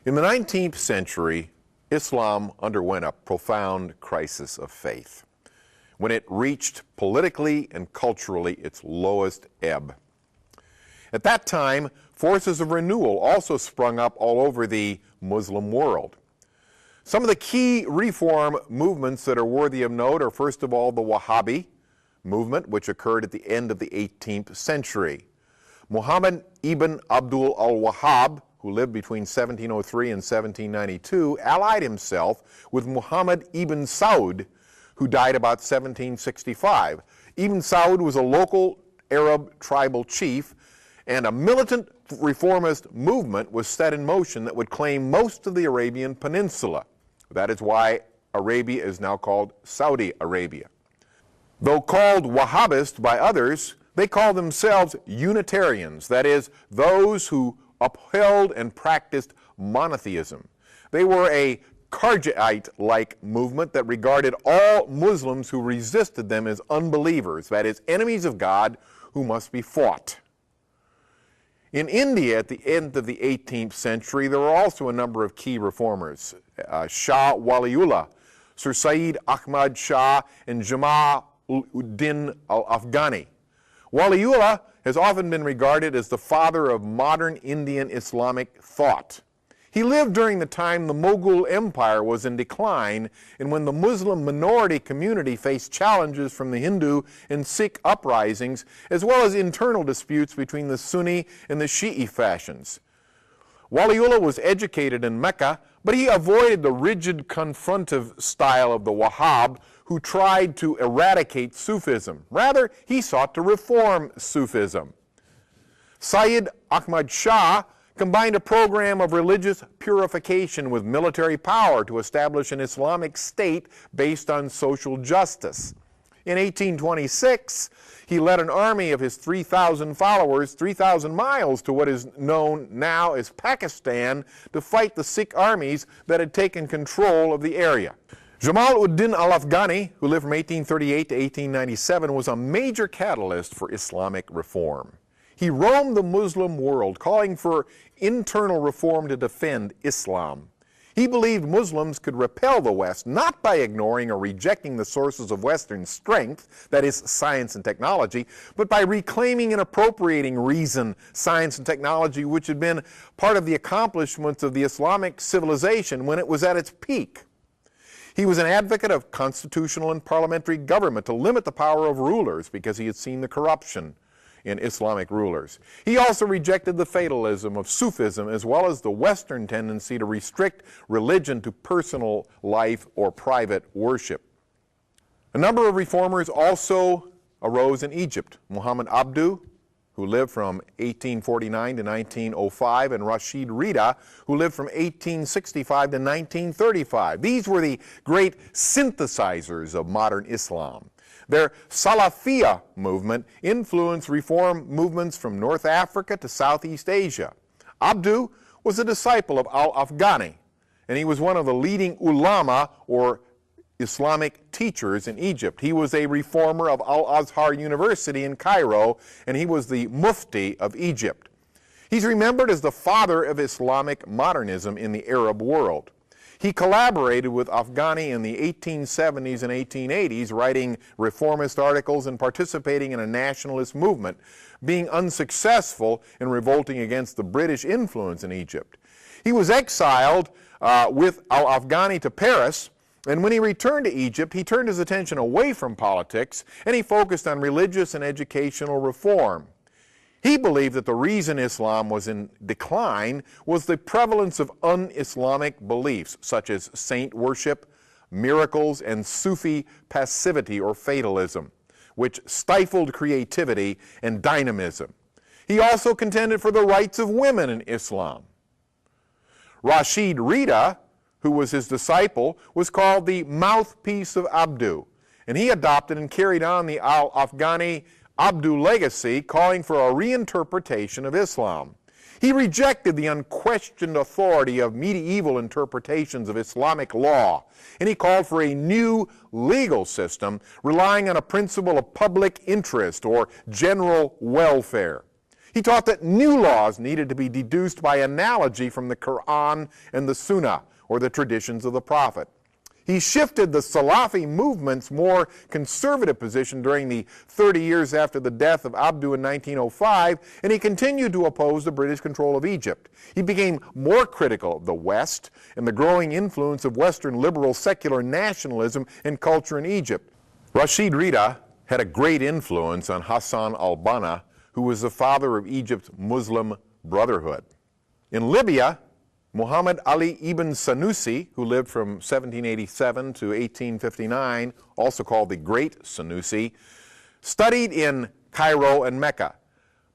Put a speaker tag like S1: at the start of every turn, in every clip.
S1: In the 19th century, Islam underwent a profound crisis of faith when it reached politically and culturally its lowest ebb. At that time, forces of renewal also sprung up all over the Muslim world. Some of the key reform movements that are worthy of note are, first of all, the Wahhabi movement, which occurred at the end of the 18th century. Muhammad ibn Abdul al-Wahhab, who lived between 1703 and 1792, allied himself with Muhammad ibn Saud, who died about 1765. Ibn Saud was a local Arab tribal chief, and a militant reformist movement was set in motion that would claim most of the Arabian Peninsula. That is why Arabia is now called Saudi Arabia. Though called Wahhabist by others, they call themselves Unitarians, that is, those who upheld and practiced monotheism. They were a Kharjaite-like movement that regarded all Muslims who resisted them as unbelievers, that is, enemies of God who must be fought. In India, at the end of the 18th century, there were also a number of key reformers. Shah Waliullah, Sir Sayyid Ahmad Shah, and Jamal-ud-Din al-Afghani. Waliullah has often been regarded as the father of modern Indian Islamic thought. He lived during the time the Mughal Empire was in decline and when the Muslim minority community faced challenges from the Hindu and Sikh uprisings, as well as internal disputes between the Sunni and the Shi'i factions. Waliullah was educated in Mecca, but he avoided the rigid confrontive style of the Wahhab, who tried to eradicate Sufism. Rather, he sought to reform Sufism. Sayyid Ahmad Shah combined a program of religious purification with military power to establish an Islamic state based on social justice. In 1826, he led an army of his 3,000 followers 3,000 miles to what is known now as Pakistan to fight the Sikh armies that had taken control of the area. Jamal-ud-Din al-Afghani, who lived from 1838 to 1897, was a major catalyst for Islamic reform. He roamed the Muslim world, calling for internal reform to defend Islam. He believed Muslims could repel the West not by ignoring or rejecting the sources of Western strength, that is, science and technology, but by reclaiming and appropriating reason, science, and technology, which had been part of the accomplishments of the Islamic civilization when it was at its peak. He was an advocate of constitutional and parliamentary government to limit the power of rulers because he had seen the corruption in Islamic rulers. He also rejected the fatalism of Sufism as well as the Western tendency to restrict religion to personal life or private worship. A number of reformers also arose in Egypt. Muhammad Abdu, who lived from 1849 to 1905, and Rashid Rida, who lived from 1865 to 1935. These were the great synthesizers of modern Islam. Their Salafiyah movement influenced reform movements from North Africa to Southeast Asia. Abdu was a disciple of al-Afghani, and he was one of the leading ulama, or Islamic teachers, in Egypt. He was a reformer of Al-Azhar University in Cairo, and he was the mufti of Egypt. He's remembered as the father of Islamic modernism in the Arab world. He collaborated with Afghani in the 1870s and 1880s, writing reformist articles and participating in a nationalist movement, being unsuccessful in revolting against the British influence in Egypt. He was exiled with al-Afghani to Paris, and when he returned to Egypt, he turned his attention away from politics and he focused on religious and educational reform. He believed that the reason Islam was in decline was the prevalence of un-Islamic beliefs such as saint worship, miracles, and Sufi passivity or fatalism, which stifled creativity and dynamism. He also contended for the rights of women in Islam. Rashid Rida, who was his disciple, was called the mouthpiece of Abdu, and he adopted and carried on the al-Afghani Abdu legacy, calling for a reinterpretation of Islam. He rejected the unquestioned authority of medieval interpretations of Islamic law, and he called for a new legal system relying on a principle of public interest or general welfare. He taught that new laws needed to be deduced by analogy from the Quran and the Sunnah, or the traditions of the Prophet. He shifted the Salafi movement's more conservative position during the 30 years after the death of Abdu in 1905, and he continued to oppose the British control of Egypt. He became more critical of the West and the growing influence of Western liberal secular nationalism and culture in Egypt. Rashid Rida had a great influence on Hassan al-Banna, who was the father of Egypt's Muslim Brotherhood. In Libya, Muhammad Ali ibn Sanusi, who lived from 1787 to 1859, also called the Great Sanusi, studied in Cairo and Mecca,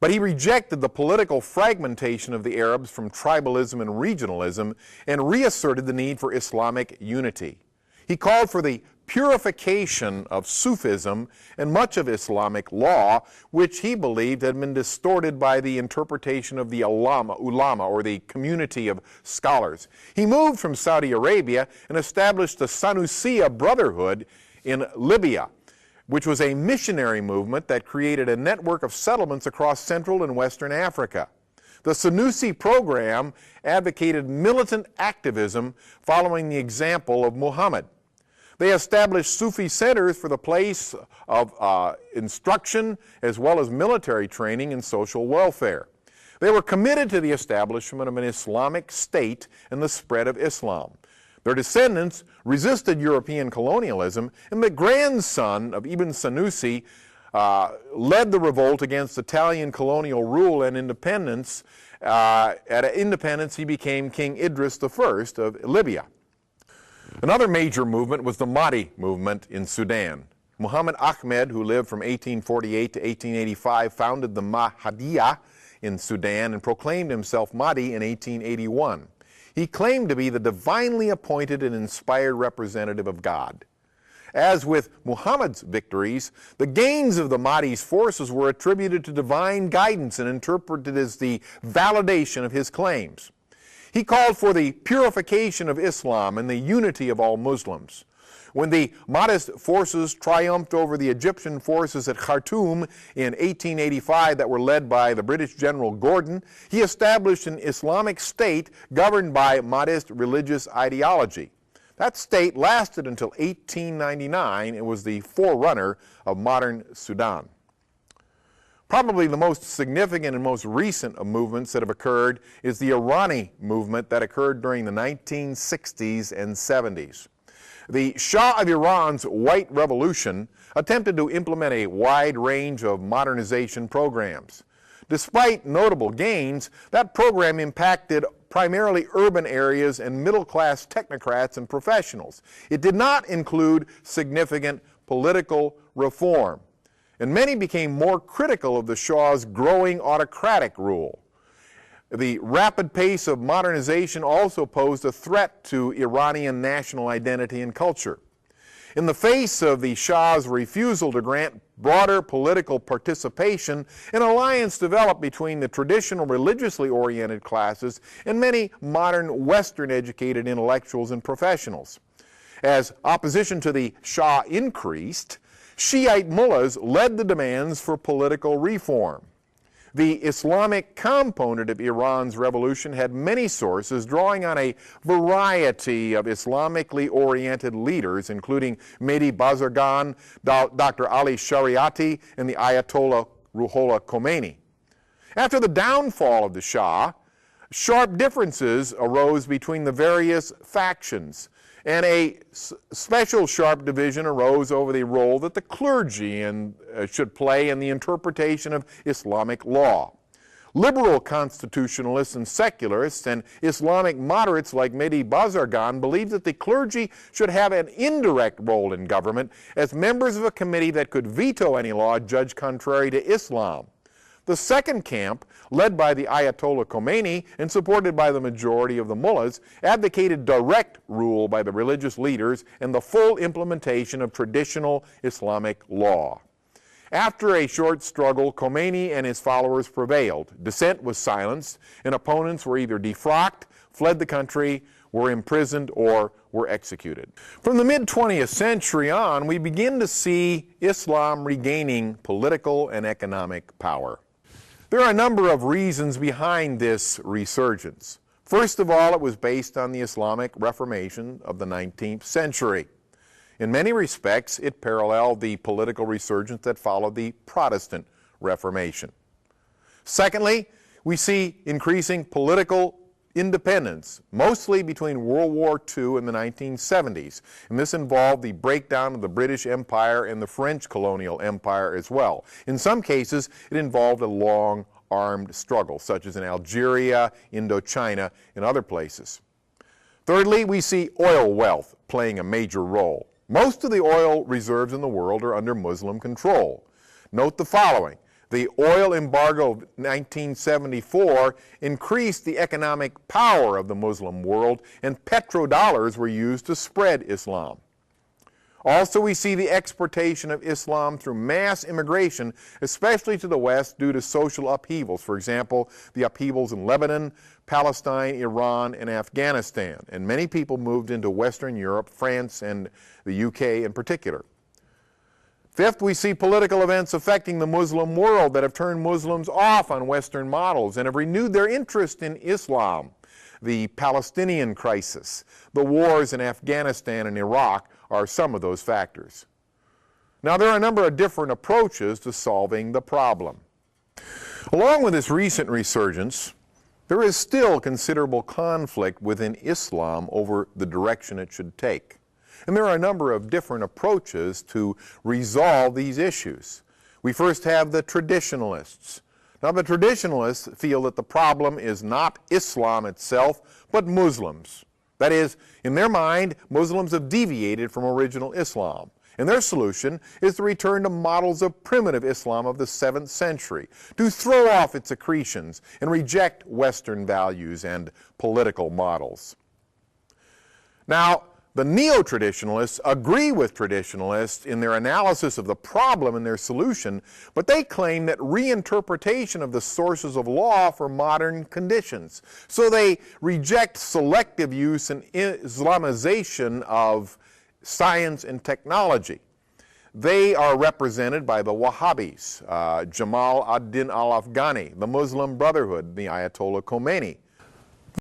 S1: but he rejected the political fragmentation of the Arabs from tribalism and regionalism and reasserted the need for Islamic unity. He called for the purification of Sufism and much of Islamic law, which he believed had been distorted by the interpretation of the ulama, or the community of scholars. He moved from Saudi Arabia and established the Sanusiya Brotherhood in Libya, which was a missionary movement that created a network of settlements across Central and Western Africa. The Sanusi program advocated militant activism following the example of Muhammad. They established Sufi centers for the place of instruction as well as military training and social welfare. They were committed to the establishment of an Islamic state and the spread of Islam. Their descendants resisted European colonialism, and the grandson of Ibn Sanusi led the revolt against Italian colonial rule and independence. At independence, he became King Idris I of Libya. Another major movement was the Mahdi movement in Sudan. Muhammad Ahmed, who lived from 1848 to 1885, founded the Mahdiya in Sudan and proclaimed himself Mahdi in 1881. He claimed to be the divinely appointed and inspired representative of God. As with Muhammad's victories, the gains of the Mahdi's forces were attributed to divine guidance and interpreted as the validation of his claims. He called for the purification of Islam and the unity of all Muslims. When the Mahdist forces triumphed over the Egyptian forces at Khartoum in 1885 that were led by the British General Gordon, he established an Islamic state governed by Mahdist religious ideology. That state lasted until 1899 and was the forerunner of modern Sudan. Probably the most significant and most recent of movements that have occurred is the Irani movement that occurred during the 1960s and 70s. The Shah of Iran's White Revolution attempted to implement a wide range of modernization programs. Despite notable gains, that program impacted primarily urban areas and middle-class technocrats and professionals. It did not include significant political reform, and many became more critical of the Shah's growing autocratic rule. The rapid pace of modernization also posed a threat to Iranian national identity and culture. In the face of the Shah's refusal to grant broader political participation, an alliance developed between the traditional religiously oriented classes and many modern Western-educated intellectuals and professionals. As opposition to the Shah increased, Shiite mullahs led the demands for political reform. The Islamic component of Iran's revolution had many sources, drawing on a variety of Islamically oriented leaders, including Mehdi Bazargan, Dr. Ali Shariati, and the Ayatollah Ruhollah Khomeini. After the downfall of the Shah, sharp differences arose between the various factions, and a special sharp division arose over the role that the clergy should play in the interpretation of Islamic law. Liberal constitutionalists and secularists and Islamic moderates like Mehdi Bazargan believed that the clergy should have an indirect role in government as members of a committee that could veto any law judged contrary to Islam. The second camp, led by the Ayatollah Khomeini and supported by the majority of the mullahs, advocated direct rule by the religious leaders and the full implementation of traditional Islamic law. After a short struggle, Khomeini and his followers prevailed. Dissent was silenced, and opponents were either defrocked, fled the country, were imprisoned, or were executed. From the mid-20th century on, we begin to see Islam regaining political and economic power. There are a number of reasons behind this resurgence. First of all, it was based on the Islamic Reformation of the 19th century. In many respects, it paralleled the political resurgence that followed the Protestant Reformation. Secondly, we see increasing political independence, mostly between World War II and the 1970s, and this involved the breakdown of the British Empire and the French colonial empire as well. In some cases, it involved a long armed struggle, such as in Algeria, Indochina, and other places. Thirdly, we see oil wealth playing a major role. Most of the oil reserves in the world are under Muslim control. Note the following. The oil embargo of 1974 increased the economic power of the Muslim world, and petrodollars were used to spread Islam. Also, we see the exportation of Islam through mass immigration, especially to the West, due to social upheavals. For example, the upheavals in Lebanon, Palestine, Iran, and Afghanistan. And many people moved into Western Europe, France, and the UK in particular. Fifth, we see political events affecting the Muslim world that have turned Muslims off on Western models and have renewed their interest in Islam. The Palestinian crisis, the wars in Afghanistan and Iraq are some of those factors. Now, there are a number of different approaches to solving the problem. Along with this recent resurgence, there is still considerable conflict within Islam over the direction it should take. And there are a number of different approaches to resolve these issues. We first have the traditionalists. Now, the traditionalists feel that the problem is not Islam itself, but Muslims. That is, in their mind, Muslims have deviated from original Islam. And their solution is to return to models of primitive Islam of the 7th century, to throw off its accretions and reject Western values and political models. Now, the neo-traditionalists agree with traditionalists in their analysis of the problem and their solution, but they claim that reinterpretation of the sources of law for modern conditions. So they reject selective use and Islamization of science and technology. They are represented by the Wahhabis, Jamal ad-Din al-Afghani, the Muslim Brotherhood, the Ayatollah Khomeini,